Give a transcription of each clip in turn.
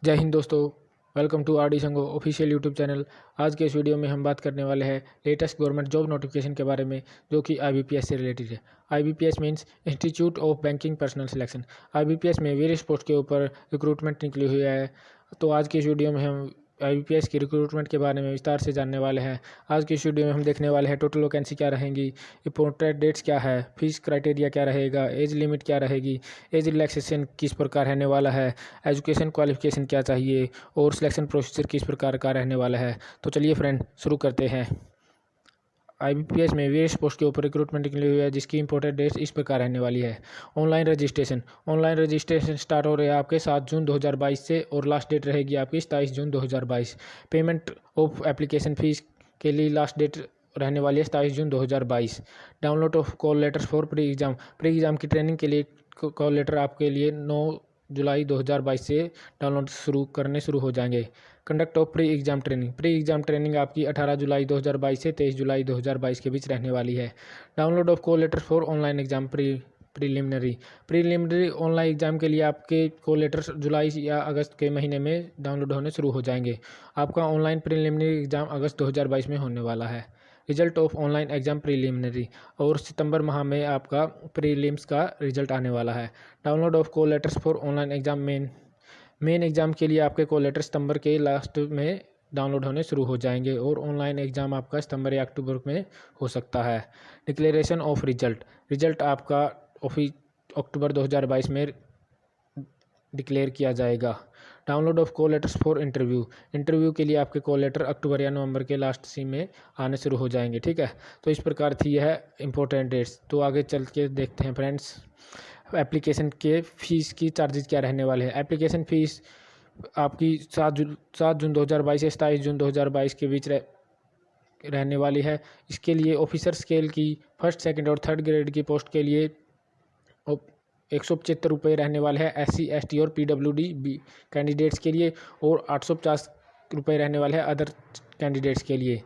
जय हिंद दोस्तों। Welcome to R D Sango official YouTube channel. आज के इस वीडियो में हम बात करने वाले हैं लेटेस्ट गवर्नमेंट जॉब नोटिफिकेशन के बारे में, जो कि IBPS से रिलेटेड है। IBPS means institute of banking personal selection. IBPS में वेरियस पोस्ट के ऊपर रिक्रूटमेंट निकली हुई है। तो आज की इस वीडियो में हम IBPS की रिक्रूटमेंट के बारे में विस्तार से जानने वाले हैं। आज की इस वीडियो में हम देखने वाले हैं टोटल वैकेंसी क्या रहेंगी, इंपॉर्टेंट डेट्स क्या है, फीस क्राइटेरिया क्या रहेगा, एज लिमिट क्या रहेगी, एज रिलैक्सेशन किस प्रकार रहने वाला है, एजुकेशन क्वालिफिकेशन क्या चाहिए और सिलेक्शन प्रोसीजर किस प्रकार का रहने वाला है। तो चलिए फ्रेंड शुरू करते हैं। IBPS में वेरियस पोस्ट के ऊपर रिक्रूटमेंट निकली हुई है, जिसकी इंपॉर्टेंट डेट्स इस प्रकार रहने वाली है। ऑनलाइन रजिस्ट्रेशन स्टार्ट हो रहा है आपके 7 जून 2022 से और लास्ट डेट रहेगी आपकी 27 जून 2022। पेमेंट ऑफ एप्लीकेशन फ़ीस के लिए लास्ट डेट रहने वाली है 27 जून 2022। Download of call letters for pre exam की ट्रेनिंग के लिए कॉल लेटर आपके लिए 9 जुलाई 2022 से डाउनलोड शुरू हो जाएंगे। Conduct of pre exam training आपकी 18 जुलाई 2022 से 23 जुलाई 2022 के बीच रहने वाली है। Download of call letter for online exam preliminary online exam के लिए आपके कॉल लेटर्स जुलाई या अगस्त के महीने में डाउनलोड होने शुरू हो जाएंगे। आपका ऑनलाइन प्रीलिमिनरी एग्जाम अगस्त 2022 में होने वाला है। Result of online exam preliminary, और सितंबर माह में आपका प्रीलिम्स का रिजल्ट आने वाला है। Download of call letters for online exam main exam के लिए आपके कॉल लेटर सितंबर के लास्ट में डाउनलोड होने शुरू हो जाएंगे और ऑनलाइन एग्ज़ाम आपका सितंबर या अक्टूबर में हो सकता है। डिक्लेरेशन ऑफ रिजल्ट आपका अक्टूबर 2022 में डिक्लेयर किया जाएगा। Download of call letters for interview के लिए आपके कॉल लेटर अक्टूबर या नवंबर के लास्ट सी में आने शुरू हो जाएंगे। ठीक है, तो इस प्रकार थी यह इंपॉर्टेंट डेट्स। तो आगे चल के देखते हैं फ्रेंड्स, एप्लीकेशन के फ़ीस की चार्जेस क्या रहने वाले हैं। एप्लीकेशन फ़ीस आपकी 7 जून 2022 से 27 जून 2022 के बीच रहने वाली है। इसके लिए ऑफिसर स्केल की फर्स्ट सेकंड और थर्ड ग्रेड की पोस्ट के लिए 175 रुपये रहने वाले हैं SC ST और PWD कैंडिडेट्स के लिए, और 850 रुपये रहने वाले हैं अदर कैंडिडेट्स के लिए।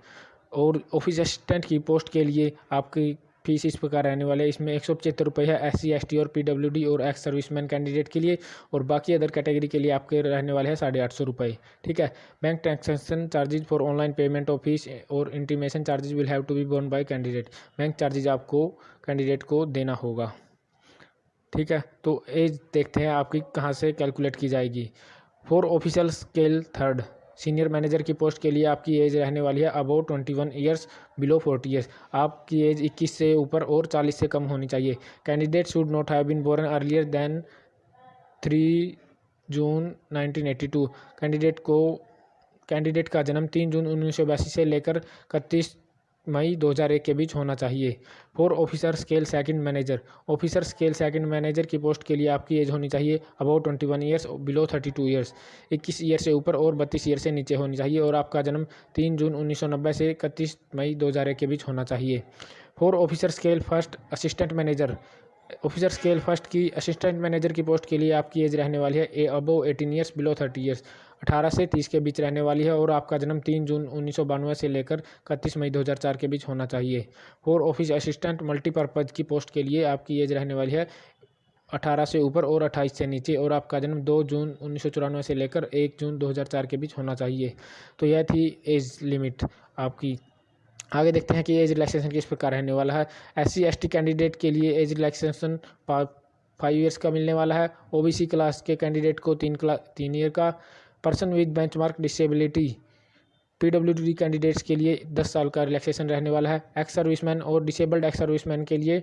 और ऑफिस असिस्टेंट की पोस्ट के लिए आपकी फीस इस प्रकार रहने वाले हैं। इसमें 175 रुपये है SC ST और PWD और एक्स सर्विसमैन कैंडिडेट के लिए, और बाकी अदर कैटेगरी के लिए आपके रहने वाले हैं 850 रुपये। ठीक है। Bank transaction charges for online payment of fees और intimation charges will have to be borne by candidate. Bank charges आपको कैंडिडेट को देना होगा। ठीक है, तो एज देखते हैं आपकी कहाँ से कैलकुलेट की जाएगी। For official scale third senior manager की पोस्ट के लिए आपकी एज रहने वाली है अबाउट 21 ईयर्स, बिलो 40 ईयर्स। आपकी एज 21 से ऊपर और 40 से कम होनी चाहिए। Candidate should not have been born earlier than 3 June 1982। Candidate का जन्म 3 जून 1982 से लेकर 31 मई 2001 के बीच होना चाहिए। For officer scale second manager की पोस्ट के लिए आपकी एज होनी चाहिए about 21 years, below 32 years. 21 year से ऊपर और 32 ईयर से नीचे होनी चाहिए, और आपका जन्म 3 जून 1990 से 31 मई 2001 के बीच होना चाहिए। फॉर ऑफिसर स्केल फर्स्ट की असिस्टेंट मैनेजर की पोस्ट के लिए आपकी एज रहने वाली है अबव 18 ईयर्स, बिलो 30 ईयर्स। 18 से 30 के बीच रहने वाली है, और आपका जन्म 3 जून 1992 से लेकर 31 मई 2004 के बीच होना चाहिए। फॉर ऑफिस असिस्टेंट मल्टीपर्पज़ की पोस्ट के लिए आपकी एज रहने वाली है 18 से ऊपर और 28 से नीचे, और आपका जन्म 2 जून 1994 से लेकर 1 जून 2004 के बीच होना चाहिए। तो यह थी एज लिमिट आपकी। आगे देखते हैं कि एज रिलैक्सेशन किस प्रकार रहने वाला है। SC ST कैंडिडेट के लिए एज रिलैक्सेशन 5 ईयर्स का मिलने वाला है। OBC क्लास के कैंडिडेट को 3 ईयर का। Person with benchmark disability PWD candidates के लिए 10 साल का रिलैक्सेशन रहने वाला है। एक्स सर्विसमैन और डिसेबल्ड एक्स सर्विसमैन के लिए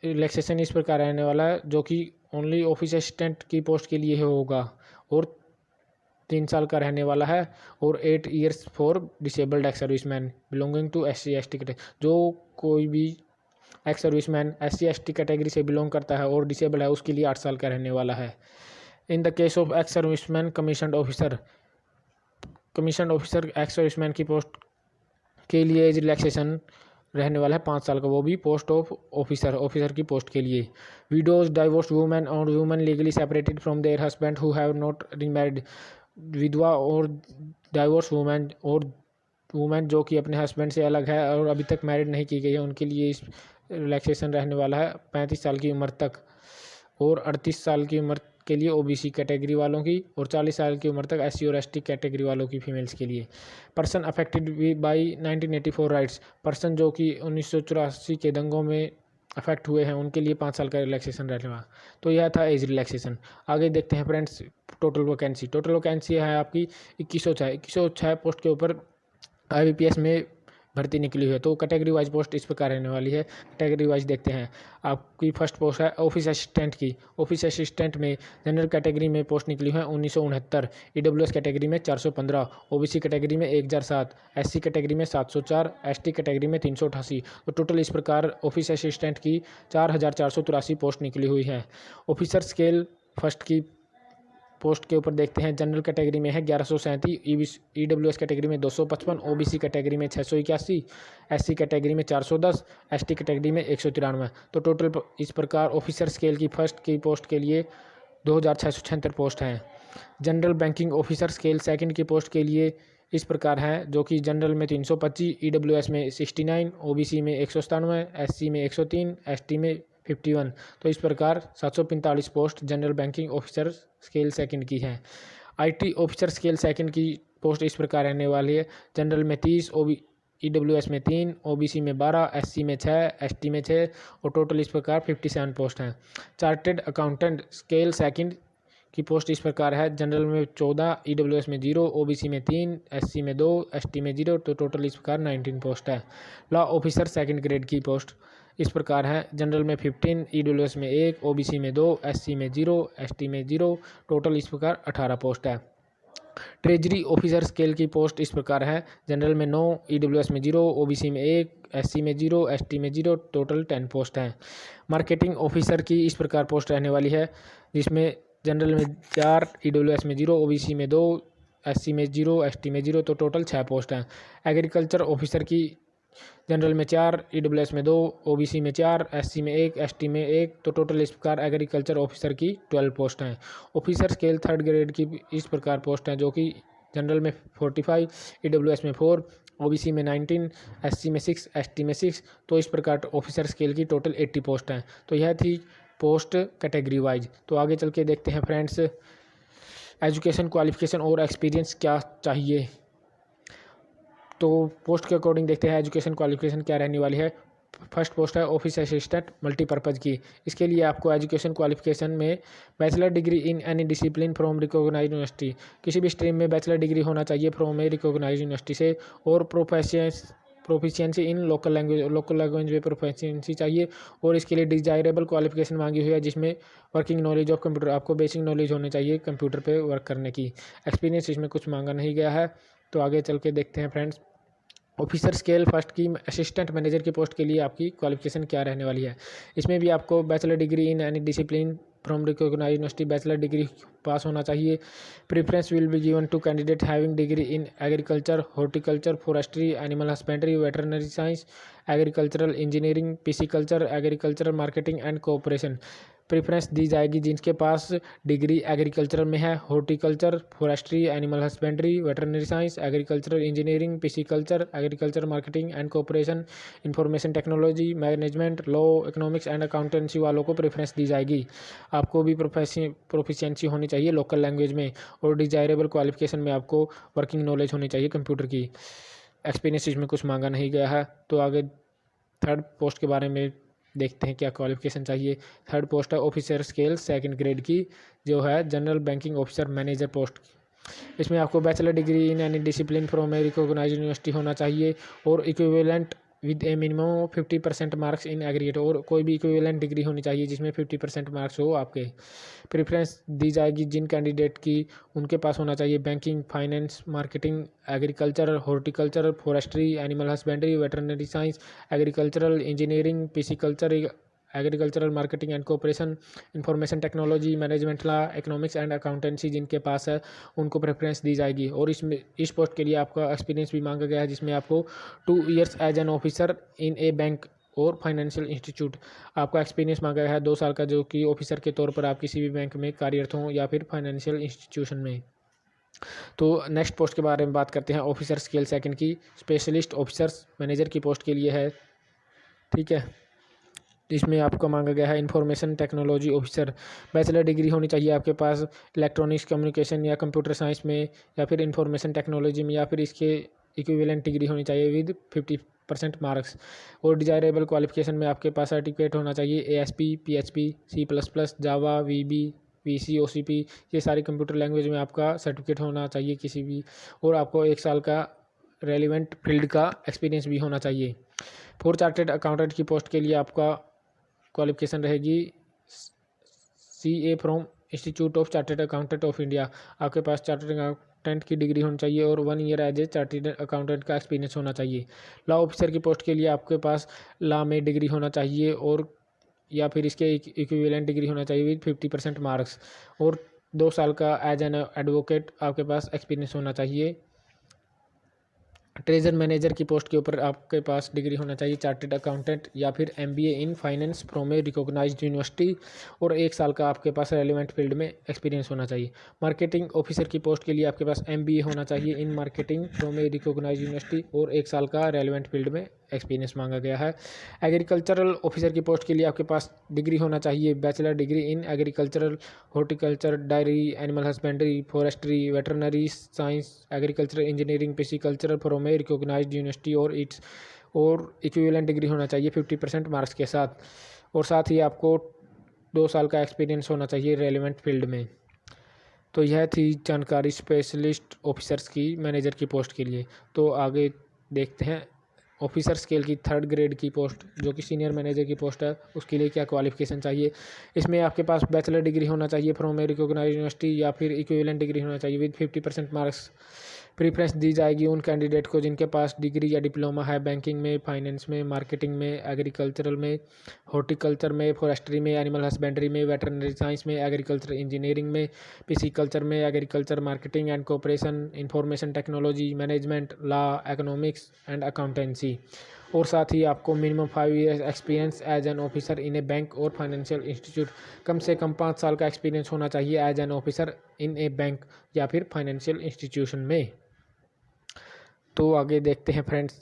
रिलैक्सेशन इस प्रकार रहने वाला है, जो कि ओनली ऑफिस असिस्टेंट की पोस्ट के लिए होगा, और 3 साल का रहने वाला है। और 8 years for disabled ex serviceman belonging to SC ST category. जो कोई भी ex serviceman SC ST category से बिलोंग करता है और डिसेबल है, उसके लिए 8 साल का रहने वाला है। In the case of ex serviceman commissioned officer ex serviceman की पोस्ट के लिए एज रिलैक्सेशन रहने वाला है 5 साल का, वो भी पोस्ट ऑफ ऑफिसर की पोस्ट के लिए। विडोज, डाइवोर्स वुमेन और women legally separated from there husband who have not remarried. विधवा और डाइवोर्स वुमेन और वुमेन जो कि अपने हस्बैंड से अलग है और अभी तक मैरिड नहीं की गई है, उनके लिए इस रिलैक्सेशन रहने वाला है 35 साल की उम्र तक, और 38 साल की उम्र के लिए ओबीसी कैटेगरी वालों की, और 40 साल की उम्र तक एससी और एसटी कैटेगरी वालों की फीमेल्स के लिए। Person affected by 1984 rights, person जो कि 1984 के दंगों में अफेक्ट हुए हैं उनके लिए 5 साल का रिलैक्सेशन रहेगा। तो यह था एज रिलैक्सेशन। आगे देखते हैं friends total vacancy. Total vacancy है आपकी 2106 पोस्ट के ऊपर IBPS में भर्ती निकली हुई है। तो कैटेगरी वाइज पोस्ट इस प्रकार रहने वाली है। कैटेगरी वाइज देखते हैं। आपकी फर्स्ट पोस्ट है ऑफिस असिस्टेंट की। ऑफिस असिस्टेंट में जनरल कैटेगरी में पोस्ट निकली है 1969, EWS कैटेगरी में 415, OBC कैटेगरी में 1007, SC कैटेगरी में 704, ST कैटेगरी में 388। तो टोटल इस प्रकार ऑफिस असिस्टेंट की 4483 पोस्ट निकली हुई है। ऑफिसर स्केल फर्स्ट की पोस्ट के ऊपर देखते हैं। जनरल कैटेगरी में है 1137, EWS कैटेगरी में 255, OBC कैटेगरी में 681, SC कैटेगरी में 410, ST कैटेगरी में 193। तो टोटल इस प्रकार ऑफिसर स्केल की फर्स्ट की पोस्ट के लिए 2676 पोस्ट हैं। General banking officer scale second की पोस्ट के लिए इस प्रकार है, जो कि जनरल में 325, EWS में 69, OBC में 197, SC में 103, ST में 51। तो इस प्रकार 745 post general banking officer scale second की है। IT ऑफिसर स्केल सेकंड की पोस्ट इस प्रकार रहने वाली है। जनरल में 30, EWS में 3, OBC में 12, SC में 6, ST में 6, और टोटल इस प्रकार 57 पोस्ट हैं। चार्टेड अकाउंटेंट स्केल सेकंड की पोस्ट इस प्रकार है। जनरल में 14, EWS में 0, OBC में 3, SC में 2, ST में 0। तो टोटल इस प्रकार 19 पोस्ट है। लॉ ऑफिसर सेकंड ग्रेड की पोस्ट इस प्रकार है। जनरल में 15, EWS में 1, OBC में 2, SC में 0, ST में 0। टोटल इस प्रकार 18 पोस्ट है। ट्रेजरी ऑफिसर स्केल की पोस्ट इस प्रकार है। जनरल में 9, EWS में 0, OBC में 1, SC में 0, ST में 0। टोटल 10 पोस्ट हैं। मार्केटिंग ऑफिसर की इस प्रकार पोस्ट रहने वाली है, जिसमें जनरल में 4, EWS में 0, OBC में 2, SC में 0, ST में 0। तो टोटल 6 पोस्ट हैं। एग्रीकल्चर ऑफिसर की जनरल में 4, EWS में 2, OBC में 4, SC में 1, ST में 1। तो टोटल इस प्रकार एग्रीकल्चर ऑफिसर की 12 पोस्ट हैं। ऑफिसर स्केल थर्ड ग्रेड की इस प्रकार पोस्ट हैं, जो कि जनरल में 45, EWS में 4, OBC में 19, SC में 6, ST में 6। तो इस प्रकार ऑफिसर स्केल की टोटल 80 पोस्ट हैं। तो यह थी पोस्ट कैटेगरी वाइज। तो आगे चल के देखते हैं फ्रेंड्स एजुकेशन क्वालिफिकेशन और एक्सपीरियंस क्या चाहिए। तो पोस्ट के अकॉर्डिंग देखते हैं एजुकेशन क्वालिफिकेशन क्या रहने वाली है। फर्स्ट पोस्ट है ऑफिस असिस्टेंट मल्टीपर्पज़ की। इसके लिए आपको एजुकेशन क्वालिफिकेशन में bachelor degree in any discipline from recognised university, किसी भी स्ट्रीम में बैचलर डिग्री होना चाहिए फ्रॉम ए रिकॉग्नाइज्ड यूनिवर्सिटी से, और प्रोफिशिएंसी इन लोकल लैंग्वेज में प्रोफिशिएंसी चाहिए। और इसके लिए डिजायरेबल क्वालिफिकेशन मांगी हुई है, जिसमें वर्किंग नॉलेज ऑफ कंप्यूटर, आपको बेसिक नॉलेज होनी चाहिए कंप्यूटर पे वर्क करने की। एक्सपीरियंस इसमें कुछ मांगा नहीं गया है। तो आगे चल के देखते हैं फ्रेंड्स ऑफिसर स्केल फर्स्ट की असिस्टेंट मैनेजर की पोस्ट के लिए आपकी क्वालिफिकेशन क्या रहने वाली है। इसमें भी आपको bachelor degree in any discipline from recognised university, bachelor degree pass होना चाहिए। Preference will be given to candidate having degree in agriculture, horticulture, forestry, animal husbandry, veterinary science, agricultural engineering, pisciculture, agricultural marketing and cooperation. Preference दी जाएगी जिनके पास degree agriculture में है, horticulture, forestry, animal husbandry, veterinary science, agricultural engineering, pisciculture, agriculture marketing and cooperation, information technology, management, law, economics and accountancy वालों को preference दी जाएगी। आपको भी प्रोफिशिएंसी होनी चाहिए लोकल लैंग्वेज में, और डिजायरेबल क्वालिफिकेशन में आपको वर्किंग नॉलेज होनी चाहिए कंप्यूटर की। एक्सपीरियंस इसमें कुछ मांगा नहीं गया है। तो आगे थर्ड पोस्ट के बारे में देखते हैं क्या क्वालिफिकेशन चाहिए। थर्ड पोस्ट है ऑफिसर स्केल सेकंड ग्रेड की, जो है general banking officer manager post. इसमें आपको bachelor degree in any discipline from a recognised university होना चाहिए, और equivalent with a minimum 50% marks in aggregate, और कोई भी इक्विवेलेंट डिग्री होनी चाहिए जिसमें 50% मार्क्स हो आपके। प्रेफरेंस दी जाएगी जिन कैंडिडेट की उनके पास होना चाहिए banking, finance, marketing, agriculture, horticulture, forestry, animal husbandry, veterinary science, agricultural engineering, pisciculture, agricultural marketing and cooperation, information technology, management law, economics and accountancy जिनके पास है उनको प्रेफरेंस दी जाएगी। और इसमें इस पोस्ट के लिए आपका एक्सपीरियंस भी मांगा गया है, जिसमें आपको 2 years as an officer in a bank और फाइनेंशियल इंस्टीट्यूट, आपका एक्सपीरियंस मांगा गया है 2 साल का, जो कि ऑफिसर के तौर पर आप किसी भी बैंक में कार्यरत हों या फिर फाइनेंशियल इंस्टीट्यूशन में। तो नेक्स्ट पोस्ट के बारे में बात करते हैं ऑफिसर स्केल सेकंड की। स्पेशलिस्ट ऑफिसर्स मैनेजर की पोस्ट के लिए है, ठीक है। इसमें आपका मांगा गया है information technology officer. Bachelor degree होनी चाहिए आपके पास इलेक्ट्रॉनिक्स कम्युनिकेशन या कंप्यूटर साइंस में या फिर इंफॉर्मेशन टेक्नोलॉजी में, या फिर इसके इक्विवेलेंट डिग्री होनी चाहिए विद 50% मार्क्स। और डिजायरेबल क्वालिफिकेशन में आपके पास सर्टिफिकेट होना चाहिए ASP PHP C++ जावा VB VC OCP, ये सारी कंप्यूटर लैंग्वेज में आपका सर्टिफिकेट होना चाहिए किसी भी। और आपको 1 साल का रेलिवेंट फील्ड का एक्सपीरियंस भी होना चाहिए। फॉर चार्टेड अकाउंटेंट की पोस्ट के लिए आपका क्वालिफिकेशन रहेगी CA from institute of chartered accountant of India. आपके पास चार्टेड अकाउंटेंट की डिग्री होनी चाहिए और 1 year as a chartered accountant का एक्सपीरियंस होना चाहिए। लॉ ऑफिसर की पोस्ट के लिए आपके पास लॉ में डिग्री होना चाहिए और या फिर इसके इक्विवेलेंट डिग्री होना चाहिए विद 50% मार्क्स। और 2 साल का एज एन एडवोकेट आपके पास एक्सपीरियंस होना चाहिए। ट्रेजर मैनेजर की पोस्ट के ऊपर आपके पास डिग्री होना चाहिए चार्टेड अकाउंटेंट या फिर MBA in finance from a recognised university और 1 साल का आपके पास रेलिवेंट फील्ड में एक्सपीरियंस होना चाहिए। मार्केटिंग ऑफिसर की पोस्ट के लिए आपके पास MBA होना चाहिए in marketing from a recognised university और 1 साल का रेलिवेंट फील्ड में एक्सपीरियंस मांगा गया है। एग्रीकल्चरल ऑफिसर की पोस्ट के लिए आपके पास डिग्री होना चाहिए bachelor degree in agricultural horticulture dairy animal husbandry forestry veterinary science agriculture engineering pisciculture from a recognised university और इट्स और इक्विवेलेंट डिग्री होना चाहिए 50% मार्क्स के साथ। और साथ ही आपको 2 साल का एक्सपीरियंस होना चाहिए रेलिवेंट फील्ड में। तो यह थी जानकारी स्पेशलिस्ट ऑफिसर्स की मैनेजर की पोस्ट के लिए। तो आगे देखते हैं ऑफिसर स्केल की 3rd ग्रेड की पोस्ट जो कि सीनियर मैनेजर की पोस्ट है, उसके लिए क्या क्वालिफिकेशन चाहिए। इसमें आपके पास बैचलर डिग्री होना चाहिए फ्रॉम ए रिकॉग्नाइज्ड यूनिवर्सिटी या फिर इक्विवेलेंट डिग्री होना चाहिए विद 50% मार्क्स। प्रीफ्रेंस दी जाएगी उन कैंडिडेट को जिनके पास डिग्री या डिप्लोमा है बैंकिंग में, फाइनेंस में, मार्केटिंग में, एग्रीकल्चरल में, हॉर्टिकल्चर में, फॉरेस्ट्री में, एनिमल हस्बेंड्री में, वेटरनरी साइंस में, एग्रीकल्चर इंजीनियरिंग में, पिसिकल्चर में, agriculture marketing and cooperation, information technology, management, law, economics and accountancy. और साथ ही आपको minimum 5 years experience as an officer in a bank और फाइनेंशियल इंस्टीट्यूट, कम से कम 5 साल का एक्सपीरियंस होना चाहिए as an officer in a bank या फिर फाइनेंशियल इंस्टीट्यूशन में। तो आगे देखते हैं फ्रेंड्स,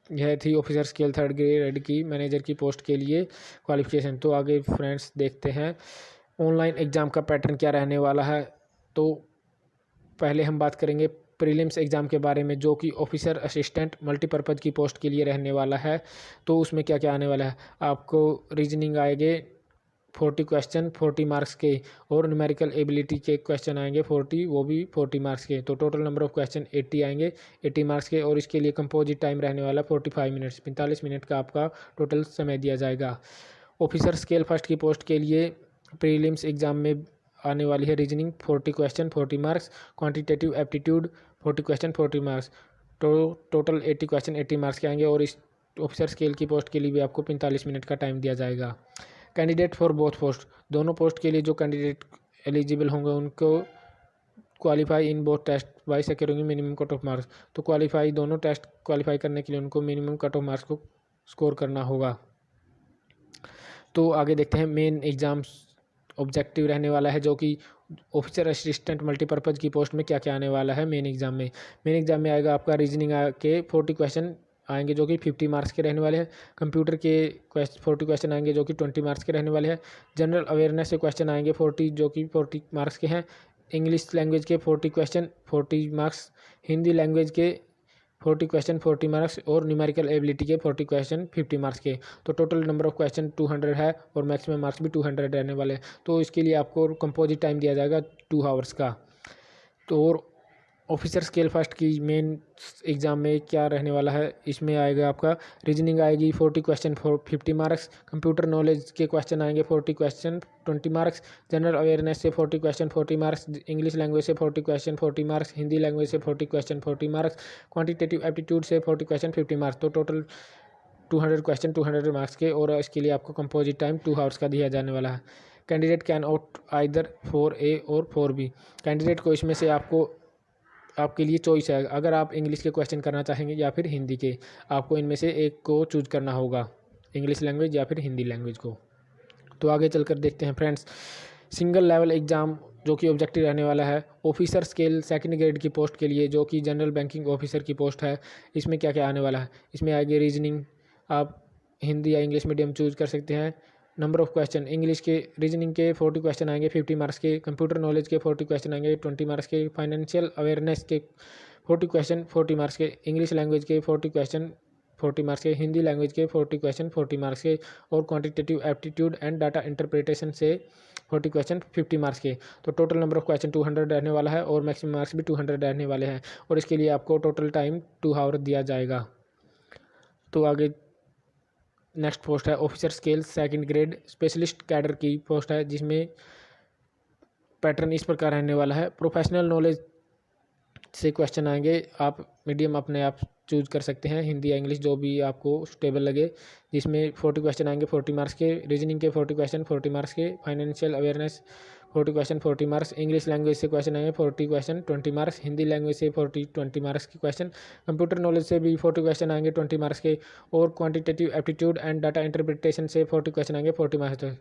यह थी ऑफिसर स्केल 3rd ग्रेड की मैनेजर की पोस्ट के लिए क्वालिफिकेशन। तो आगे फ्रेंड्स देखते हैं ऑनलाइन एग्ज़ाम का पैटर्न क्या रहने वाला है। तो पहले हम बात करेंगे प्रीलिम्स एग्ज़ाम के बारे में जो कि ऑफिसर असिस्टेंट मल्टीपर्पज़ की पोस्ट के लिए रहने वाला है। तो उसमें क्या क्या आने वाला है, आपको रीजनिंग आएंगे 40 क्वेश्चन 40 मार्क्स के और न्यूमेरिकल एबिलिटी के क्वेश्चन आएंगे 40, वो भी 40 मार्क्स के। तो टोटल नंबर ऑफ क्वेश्चन 80 आएंगे 80 मार्क्स के। और इसके लिए कंपोजिट टाइम रहने वाला 45 मिनट्स, 45 मिनट का आपका टोटल समय दिया जाएगा। ऑफिसर स्केल 1st की पोस्ट के लिए प्रीलिम्स एग्ज़ाम में आने वाली है reasoning 40 question 40 marks, quantitative aptitude 40 question 40 marks. तो टोटल 80 क्वेश्चन 80 मार्क्स के आएंगे। और इस ऑफिसर स्केल की पोस्ट के लिए भी आपको 45 मिनट का टाइम दिया जाएगा। कैंडिडेट फॉर बोथ पोस्ट, दोनों पोस्ट के लिए जो कैंडिडेट एलिजिबल होंगे उनको qualify in both test by securing minimum cut off marks. तो क्वालिफाई दोनों टेस्ट क्वालिफाई करने के लिए उनको मिनिमम कट ऑफ मार्क्स को स्कोर करना होगा। तो आगे देखते हैं मेन एग्ज़ाम्स ऑब्जेक्टिव रहने वाला है जो कि ऑफिसर असिस्टेंट मल्टीपर्पज़ की पोस्ट में क्या क्या आने वाला है। मेन एग्ज़ाम में आएगा आपका रीजनिंग के 40 क्वेश्चन आएंगे जो कि 50 मार्क्स के रहने वाले हैं। कंप्यूटर के 40 क्वेश्चन आएंगे जो कि 20 मार्क्स के रहने वाले हैं। जनरल अवेयरनेस से क्वेश्चन आएंगे 40 जो कि 40 मार्क्स के हैं। इंग्लिश लैंग्वेज के 40 क्वेश्चन 40 मार्क्स, हिंदी लैंग्वेज के 40 क्वेश्चन 40 मार्क्स और न्यूमेरिकल एबिलिटी के 40 क्वेश्चन 50 मार्क्स के। तो टोटल नंबर ऑफ क्वेश्चन 200 है और मैक्सिमम मार्क्स भी 200 रहने वाले हैं। तो इसके लिए आपको कंपोजिट टाइम दिया जाएगा 2 आवर्स का। तो और ऑफिसर स्केल 1st की मेन एग्ज़ाम में क्या रहने वाला है, इसमें आएगा आपका रीजनिंग आएगी 40 क्वेश्चन 50 मार्क्स, कंप्यूटर नॉलेज के क्वेश्चन आएंगे 40 क्वेश्चन 20 मार्क्स, जनरल अवेयरनेस से 40 क्वेश्चन 40 मार्क्स, इंग्लिश लैंग्वेज से 40 क्वेश्चन 40 मार्क्स, हिंदी लैंग्वेज से 40 क्वेश्चन 40 मार्क्स, क्वान्टिटेटिव एप्टीट्यूड से 40 क्वेश्चन 50 मार्क्स। तो टोटल 200 क्वेश्चन 200 मार्क्स के। और इसके लिए आपको कंपोजिट टाइम 2 आवर्स का दिया जाने वाला है। Candidate can out either 4A और 4B। कैंडिडेट को इसमें से आपके लिए चॉइस है, अगर आप इंग्लिश के क्वेश्चन करना चाहेंगे या फिर हिंदी के, आपको इनमें से एक को चूज करना होगा, इंग्लिश लैंग्वेज या फिर हिंदी लैंग्वेज को। तो आगे चलकर देखते हैं फ्रेंड्स, सिंगल लेवल एग्ज़ाम जो कि ऑब्जेक्टिव रहने वाला है। ऑफिसर स्केल सेकंड ग्रेड की पोस्ट के लिए जो कि जनरल बैंकिंग ऑफिसर की पोस्ट है, इसमें क्या क्या आने वाला है। इसमें आगे रीजनिंग, आप हिंदी या इंग्लिश मीडियम चूज़ कर सकते हैं। नंबर ऑफ़ क्वेश्चन, इंग्लिश के रीजनिंग के 40 क्वेश्चन आएंगे 50 मार्क्स के, कंप्यूटर नॉलेज के 40 क्वेश्चन आएंगे 20 मार्क्स के, फाइनेंशियल अवेयरनेस के 40 क्वेश्चन 40 मार्क्स के, इंग्लिश लैंग्वेज के 40 क्वेश्चन 40 मार्क्स के, हिंदी लैंग्वेज के 40 क्वेश्चन 40 मार्क्स के, और quantitative aptitude and data interpretation से 40 क्वेश्चन 50 मार्क्स के। तो टोटल नंबर ऑफ क्वेश्चन 200 रहने वाला है और मैक्सिमम मार्क्स भी 200 रहने वाले हैं, और इसके लिए आपको टोटल टाइम 2 आवर दिया जाएगा। तो आगे नेक्स्ट पोस्ट है officer scale second grade specialist cadre की पोस्ट है, जिसमें पैटर्न इस प्रकार रहने वाला है। प्रोफेशनल नॉलेज से क्वेश्चन आएंगे, आप मीडियम अपने आप चूज कर सकते हैं, हिंदी या इंग्लिश जो भी आपको स्टेबल लगे, जिसमें 40 क्वेश्चन आएंगे 40 मार्क्स के, रीजनिंग के 40 क्वेश्चन 40 मार्क्स के, financial awareness 40 question 40 marks, English language से क्वेश्चन आएंगे 40 क्वेश्चन 20 मार्क्स, हिंदी लैंग्वेज से 20 मार्क्स के क्वेश्चन, कंप्यूटर नॉलेज से भी 40 क्वेश्चन आएंगे 20 मार्क्स के, और quantitative aptitude and data interpretation से 40 क्वेश्चन आएंगे 40 मार्क्स के।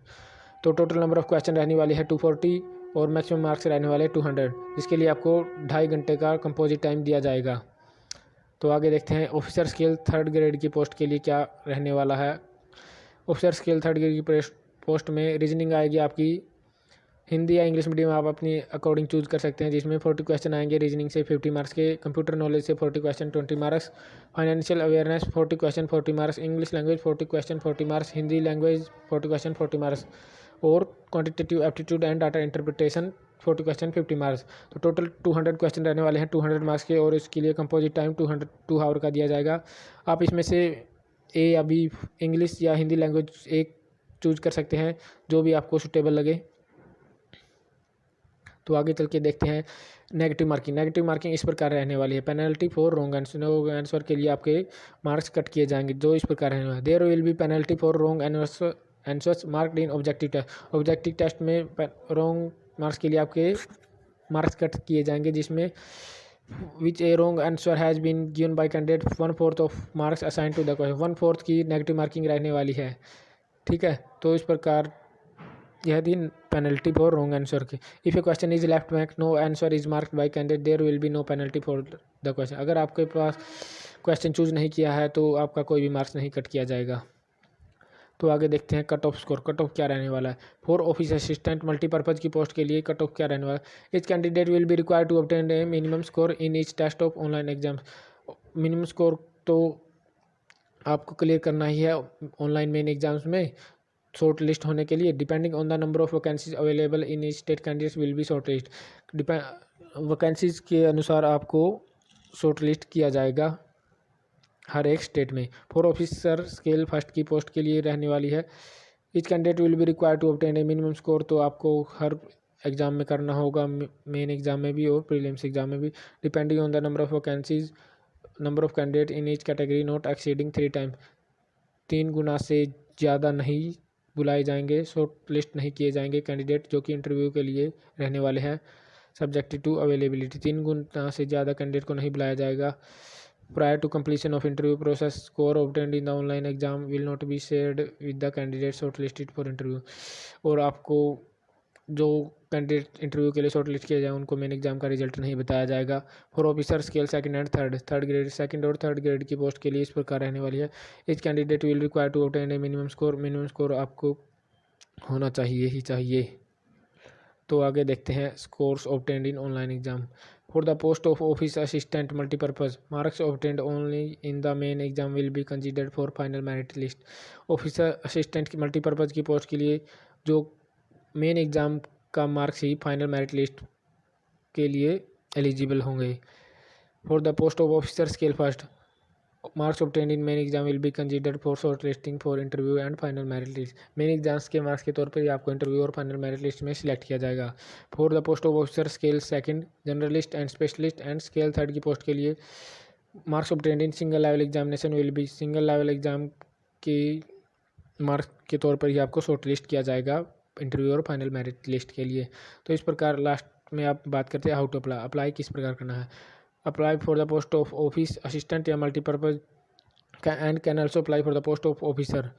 तो टोटल नंबर ऑफ क्वेश्चन रहने वाली है 240 और मैक्सिमम मार्क्स रहने वाले 200, जिसके लिए आपको 2.5 घंटे का कंपोजिट टाइम दिया जाएगा। तो आगे देखते हैं ऑफिसर स्केल थर्ड ग्रेड की पोस्ट के लिए क्या रहने वाला है। ऑफिसर स्केल थर्ड ग्रेड की पोस्ट में रीजनिंग आएगी आपकी, हिंदी या इंग्लिश मीडियम आप अपनी अकॉर्डिंग चूज़ कर सकते हैं, जिसमें 40 क्वेश्चन आएंगे रीजनिंग से 50 मार्क्स के, कंप्यूटर नॉलेज से 40 question 20 marks, financial awareness 40 question 40 marks, English language 40 question 40 marks, Hindi language 40 question 40 marks, और quantitative aptitude and data interpretation 40 question 50 marks. तो टोटल 200 क्वेश्चन रहने वाले हैं 200 मार्क्स के, और इसके लिए कंपोजिट टाइम 2 आवर का दिया जाएगा। आप इसमें से ए या बी, इंग्लिश या हिंदी लैंग्वेज एक चूज़ कर सकते हैं, जो भी आपको सूटेबल लगे। तो आगे चल के देखते हैं नेगेटिव मार्किंग। नेगेटिव मार्किंग इस प्रकार रहने वाली है, पेनल्टी फॉर रॉन्ग आंसर के लिए आपके मार्क्स कट किए जाएंगे, जो इस प्रकार रहने वाला है। There will be penalty for wrong answers marked in objective test. Objective test में रॉन्ग मार्क्स के लिए आपके मार्क्स कट किए जाएंगे, जिसमें which a wrong answer has been given by candidate 1/4 of marks assign to the question. 1/4 की negative marking रहने वाली है, ठीक है। तो इस प्रकार यह थी पेनल्टी फॉर रॉन्ग आंसर की। If a question is left blank, no answer is marked by candidate, there will be no penalty for the question. अगर आपके पास क्वेश्चन चूज नहीं किया है तो आपका कोई भी मार्क्स नहीं कट किया जाएगा। तो आगे देखते हैं cut off score. Cut off क्या रहने वाला है फॉर ऑफिस असिस्टेंट मल्टीपर्पज़ की पोस्ट के लिए। कट ऑफ क्या रहने वाला है, each candidate will be required to obtain a minimum score in each test of online exam. Minimum score तो आपको क्लियर करना ही है ऑनलाइन मेन एग्जाम्स में शॉर्ट लिस्ट होने के लिए। Depending on the number of vacancies available in each state, candidates will be short list. Vacancies के अनुसार आपको शॉर्ट लिस्ट किया जाएगा हर एक स्टेट में। फॉर ऑफिसर स्केल फर्स्ट की पोस्ट के लिए रहने वाली है, each candidate will be required to obtain a minimum score. तो आपको हर एग्जाम में करना होगा, मेन एग्जाम में भी और प्रीलिम्स एग्जाम में भी। Depending on the number of vacancies, number of candidate in each category not exceeding 3 time. 3 गुना से ज़्यादा नहीं बुलाए जाएंगे, शॉर्ट लिस्ट नहीं किए जाएंगे कैंडिडेट जो कि इंटरव्यू के लिए रहने वाले हैं, सब्जेक्ट टू अवेलेबिलिटी। 3 गुना से ज़्यादा कैंडिडेट को नहीं बुलाया जाएगा। Prior to completion of interview process, score obtained in the online exam will not be shared with the candidate short listed for interview. और आपको जो कैंडिडेट इंटरव्यू के लिए शॉर्ट लिस्ट किए जाए उनको मेन एग्जाम का रिजल्ट नहीं बताया जाएगा। For officer scale second and third grade, second और थर्ड ग्रेड की पोस्ट के लिए इस प्रकार रहने वाली है, each candidate will require to obtain a minimum score. Minimum score आपको होना चाहिए ही चाहिए। तो आगे देखते हैं scores obtained in online exam. For the post of office assistant multipurpose, marks obtained only in the main exam will be considered for final merit list. Officer assistant की मल्टीपर्पज़ की पोस्ट के लिए जो मेन एग्ज़ाम का marks ही final merit list के लिए eligible होंगे। For the post of officer scale first, marks obtained in main exam will be considered for short listing for interview and final merit list. Main exams के marks के तौर पर ही आपको interview और final merit list में select किया जाएगा। For the post of officer scale second, journalist and specialist and scale third की पोस्ट के लिए marks obtained in single level examination will be, single level exam की मार्क्स के तौर पर ही आपको शॉर्ट लिस्ट किया जाएगा इंटरव्यू और फाइनल मेरिट लिस्ट के लिए। तो इस प्रकार लास्ट में आप बात करते हैं हाउ टू अप्लाई। अप्लाई किस प्रकार करना है। Apply for the post of office assistant या multipurpose and can also apply for the post of officer.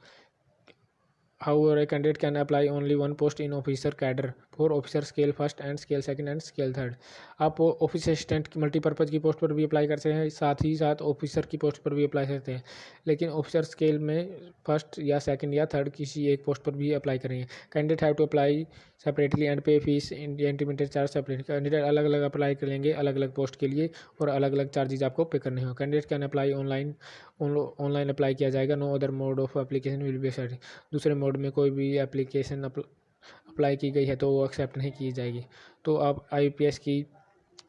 However, a candidate can apply only one post in officer cadre for officer scale first and scale second and scale third. आप office assistant की multipurpose की post पर भी apply कर सकते हैं, साथ ही साथ ऑफिसर की पोस्ट पर भी अप्लाई करते हैं, लेकिन ऑफिसर स्केल में फर्स्ट या सेकंड या थर्ड किसी एक पोस्ट पर भी अप्लाई करेंगे। Candidate have to apply separately and pay fees intimated charge separate. Candidate अलग अलग अप्लाई कर लेंगे अलग अलग पोस्ट के लिए और अलग अलग चार्जेज आपको पे करने होंगे। Candidate can apply online apply किया जाएगा। No other mode of application will be accepted. दूसरे मोड में कोई भी एप्लीकेशन अप्लाई की गई है तो वो एक्सेप्ट नहीं की जाएगी। तो आप IBPS की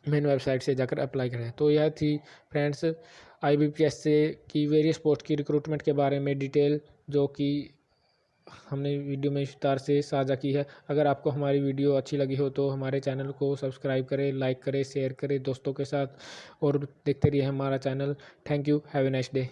मेन वेबसाइट से जाकर अप्लाई करें। तो यह थी फ्रेंड्स IBPS से की वेरियस पोस्ट की रिक्रूटमेंट के बारे में डिटेल, जो कि हमने वीडियो में विस्तार से साझा की है। अगर आपको हमारी वीडियो अच्छी लगी हो तो हमारे चैनल को सब्सक्राइब करें, लाइक करें, शेयर करें दोस्तों के साथ और देखते रहिए हमारा channel. Thank you, have a nice day.